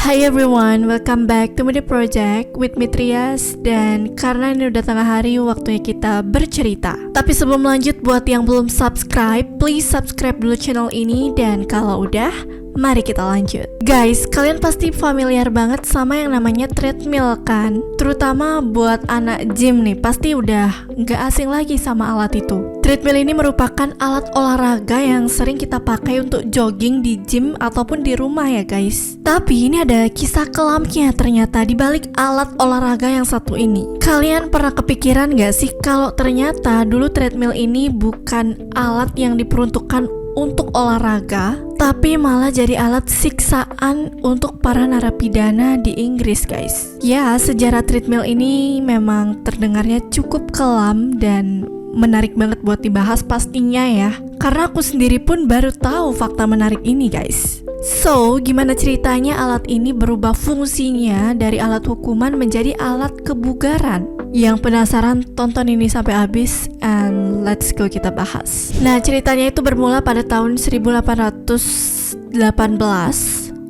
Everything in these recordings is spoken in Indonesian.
Hi everyone, welcome back to Midi Project with me Trias. Dan karena ini udah tengah hari, waktunya kita bercerita. Tapi sebelum lanjut, buat yang belum subscribe, please subscribe dulu channel ini. Dan kalau udah, mari kita lanjut. Guys, kalian pasti familiar banget sama yang namanya treadmill kan? Terutama buat anak gym nih, pasti udah nggak asing lagi sama alat itu. Treadmill ini merupakan alat olahraga yang sering kita pakai untuk jogging di gym ataupun di rumah ya guys. Tapi ini ada kisah kelamnya ternyata di balik alat olahraga yang satu ini. Kalian pernah kepikiran gak sih kalau ternyata dulu treadmill ini bukan alat yang diperuntukkan untuk olahraga, tapi malah jadi alat siksaan untuk para narapidana di Inggris guys. Ya, sejarah treadmill ini memang terdengarnya cukup kelam dan menarik banget buat dibahas pastinya ya. Karena aku sendiri pun baru tahu fakta menarik ini guys. So, gimana ceritanya alat ini berubah fungsinya dari alat hukuman menjadi alat kebugaran? Yang penasaran, tonton ini sampai habis and let's go kita bahas. Nah, ceritanya itu bermula pada tahun 1818.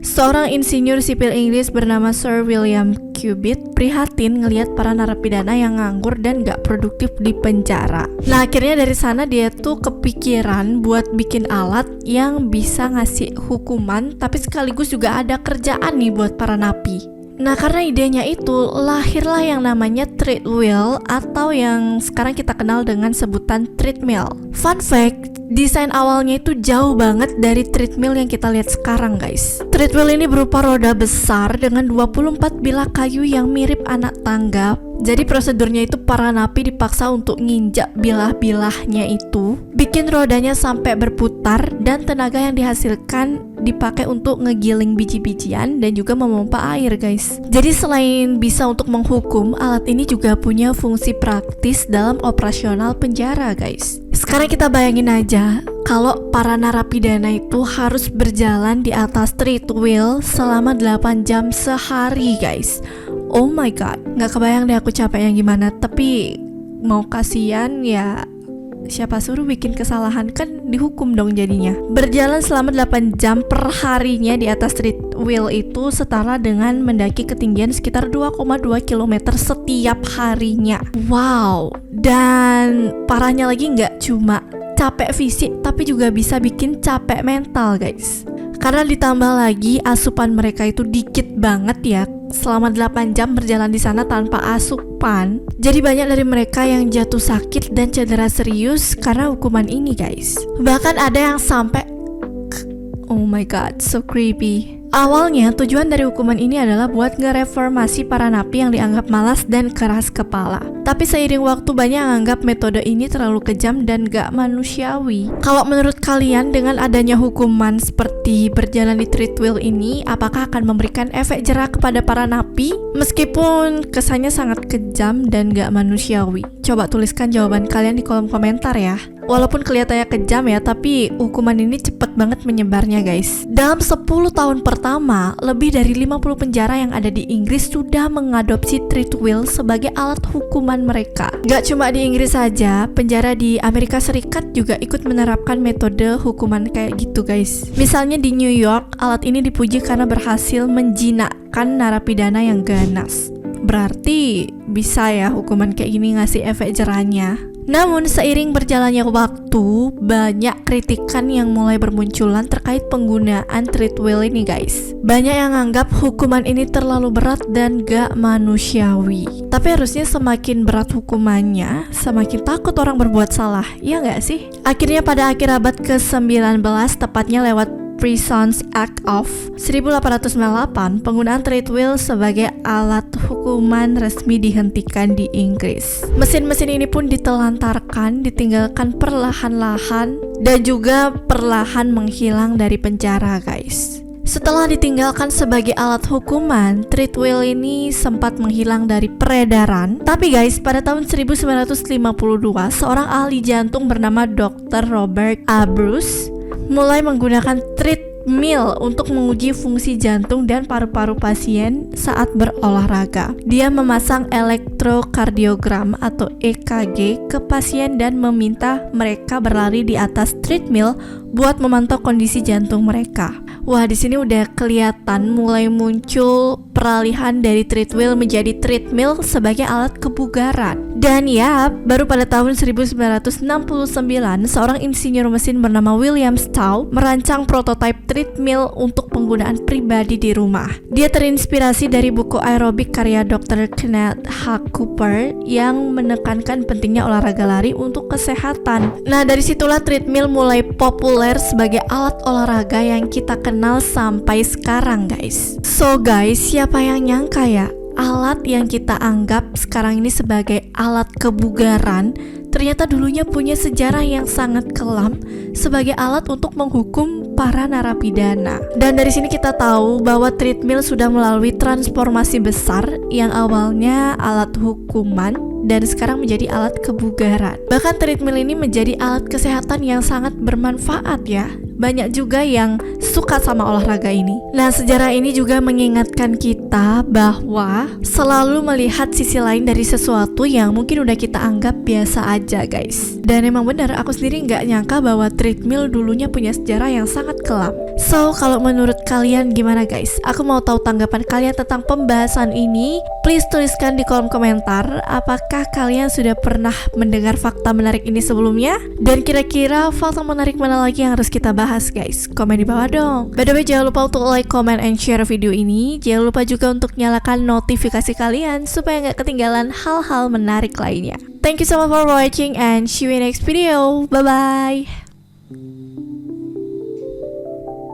Seorang insinyur sipil Inggris bernama Sir William Cubitt prihatin ngelihat para narapidana yang nganggur dan gak produktif di penjara. Nah, akhirnya dari sana dia tuh kepikiran buat bikin alat yang bisa ngasih hukuman tapi sekaligus juga ada kerjaan nih buat para napi. Nah, karena idenya itu lahirlah yang namanya treadwheel atau yang sekarang kita kenal dengan sebutan treadmill. Fun fact, desain awalnya itu jauh banget dari treadmill yang kita lihat sekarang guys. Treadmill ini berupa roda besar dengan 24 bilah kayu yang mirip anak tangga. Jadi prosedurnya itu para napi dipaksa untuk nginjak bilah-bilahnya itu, bikin rodanya sampai berputar, dan tenaga yang dihasilkan dipakai untuk ngegiling biji-bijian dan juga memompa air guys. Jadi selain bisa untuk menghukum, alat ini juga punya fungsi praktis dalam operasional penjara guys. Sekarang kita bayangin aja kalau para narapidana itu harus berjalan di atas treadwheel selama 8 jam sehari guys. Oh my god, gak kebayang deh aku capeknya gimana. Tapi mau kasihan ya, siapa suruh bikin kesalahan, kan dihukum dong jadinya. Berjalan selama 8 jam per harinya di atas treadwheel itu setara dengan mendaki ketinggian sekitar 2,2 km setiap harinya. Wow, dan parahnya lagi gak cuma capek fisik tapi juga bisa bikin capek mental guys. Karena ditambah lagi asupan mereka itu dikit banget ya. Selama 8 jam berjalan di sana tanpa asupan, jadi banyak dari mereka yang jatuh sakit dan cedera serius karena hukuman ini guys. Bahkan ada yang sampai, oh my god, so creepy. Awalnya tujuan dari hukuman ini adalah buat ngereformasi para napi yang dianggap malas dan keras kepala. Tapi seiring waktu banyak yang anggap metode ini terlalu kejam dan gak manusiawi. Kalau menurut kalian dengan adanya hukuman seperti berjalan di treadwheel ini, apakah akan memberikan efek jera kepada para napi? Meskipun kesannya sangat kejam dan gak manusiawi. Coba tuliskan jawaban kalian di kolom komentar ya. Walaupun kelihatannya kejam ya, tapi hukuman ini cepet banget menyebarnya guys. Dalam 10 tahun pertama, lebih dari 50 penjara yang ada di Inggris sudah mengadopsi treadwheel sebagai alat hukuman mereka. Gak cuma di Inggris saja, penjara di Amerika Serikat juga ikut menerapkan metode hukuman kayak gitu guys. Misalnya di New York, alat ini dipuji karena berhasil menjinakkan narapidana yang ganas. Berarti bisa ya hukuman kayak gini ngasih efek jerahnya. Namun seiring berjalannya waktu, banyak kritikan yang mulai bermunculan terkait penggunaan treadwheel ini guys. Banyak yang anggap hukuman ini terlalu berat dan gak manusiawi. Tapi harusnya semakin berat hukumannya, semakin takut orang berbuat salah, ya gak sih? Akhirnya pada akhir abad ke-19, tepatnya lewat Prisons Act of 1898, penggunaan treadwheel sebagai alat hukuman resmi dihentikan di Inggris. Mesin-mesin ini pun ditelantarkan, ditinggalkan perlahan-lahan, dan juga perlahan menghilang dari penjara guys. Setelah ditinggalkan sebagai alat hukuman, treadwheel ini sempat menghilang dari peredaran. Tapi guys, pada tahun 1952, seorang ahli jantung bernama Dr. Robert A. Bruce mulai menggunakan treadmill untuk menguji fungsi jantung dan paru-paru pasien saat berolahraga. Dia memasang elektrokardiogram atau EKG ke pasien dan meminta mereka berlari di atas treadmill buat memantau kondisi jantung mereka. Wah, di sini udah kelihatan mulai muncul peralihan dari treadmill menjadi treadmill sebagai alat kebugaran. Dan ya, baru pada tahun 1969 seorang insinyur mesin bernama William Stowe merancang prototipe treadmill untuk penggunaan pribadi di rumah. Dia terinspirasi dari buku aerobik karya Dr. Kenneth H. Cooper yang menekankan pentingnya olahraga lari untuk kesehatan. Nah, dari situlah treadmill mulai populer sebagai alat olahraga yang kita kenal sampai sekarang, guys. So guys, siapa yang nyangka ya, alat yang kita anggap sekarang ini sebagai alat kebugaran ternyata dulunya punya sejarah yang sangat kelam sebagai alat untuk menghukum para narapidana. Dan dari sini kita tahu bahwa treadmill sudah melalui transformasi besar yang awalnya alat hukuman dan sekarang menjadi alat kebugaran. Bahkan treadmill ini menjadi alat kesehatan yang sangat bermanfaat ya. Banyak juga yang suka sama olahraga ini. Nah, sejarah ini juga mengingatkan kita bahwa selalu melihat sisi lain dari sesuatu yang mungkin udah kita anggap biasa aja, guys. Dan emang benar, aku sendiri nggak nyangka bahwa treadmill dulunya punya sejarah yang sangat kelam. So, kalau menurut kalian gimana, guys? Aku mau tahu tanggapan kalian tentang pembahasan ini. Please tuliskan di kolom komentar, apakah kalian sudah pernah mendengar fakta menarik ini sebelumnya? Dan kira-kira fakta menarik mana lagi yang harus kita bahas, guys? Komen di bawah dong. By the way, jangan lupa untuk like, comment, and share video ini. Jangan lupa juga untuk nyalakan notifikasi kalian supaya nggak ketinggalan hal-hal menarik lainnya. Thank you so much for watching and see you in next video. Bye-bye.